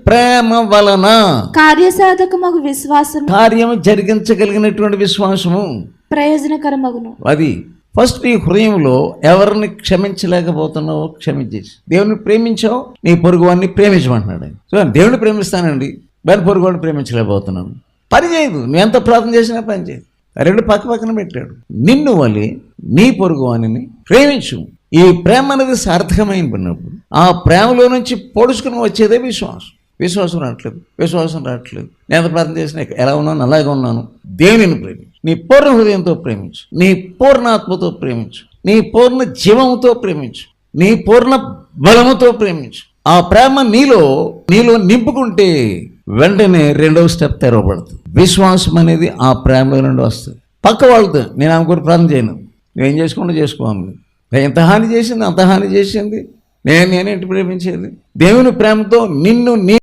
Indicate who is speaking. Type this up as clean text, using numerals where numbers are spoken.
Speaker 1: ప్రేమ వలన
Speaker 2: కార్యసాధకమగు విశ్వాసం
Speaker 1: కార్యము జరిగించగలిగినటువంటి విశ్వాసము
Speaker 2: ప్రయోజనకరమగును.
Speaker 1: అది ఫస్ట్ నీ హృదయంలో ఎవరిని క్షమించలేకపోతున్నావో క్షమించేసి, దేవుని ప్రేమించావు, నీ పొరుగువాడిని ప్రేమించమంటున్నాడు. సో దేవుని ప్రేమిస్తానండి, దాని పొరుగువాడిని ప్రేమించలేకపోతున్నాను, పని చేయదు. నువ్వు ఎంత ప్రార్థన చేసినా పని చేయదు. రెండు పక్క పక్కన పెట్టాడు. నిన్ను వల్లి నీ పొరుగువాడిని ప్రేమించు. ఈ ప్రేమ అనేది సార్థకమైనప్పుడు ఆ ప్రేమలో నుంచి పొడుచుకుని వచ్చేదే విశ్వాసం. విశ్వాసం రావట్లేదు. నేను ఎంత ప్రార్థన చేసినా ఎలా ఉన్నాను అలాగే ఉన్నాను. దేవునిని ప్రేమించు, నీ పూర్ణ హృదయంతో ప్రేమించు, నీ పూర్ణ ఆత్మతో ప్రేమించు, నీ పూర్ణ జీవంతో ప్రేమించు, నీ పూర్ణ బలముతో ప్రేమించు. ఆ ప్రేమ నీలో నింపుకుంటే వెంటనే రెండవ స్టెప్ తెరవబడుతుంది. విశ్వాసం అనేది ఆ ప్రేమలో నుండి వస్తుంది. పక్క వాళ్ళతో నేను ఆమె కూడా ప్రార్థన చేయను, నువ్వేం చేసుకుంటూ చేసుకోవాలి. ఎంత హాని చేసింది, అంత హాని చేసింది, నేనేంటి ప్రేమించేది. దేవుని ప్రేమతో నిన్ను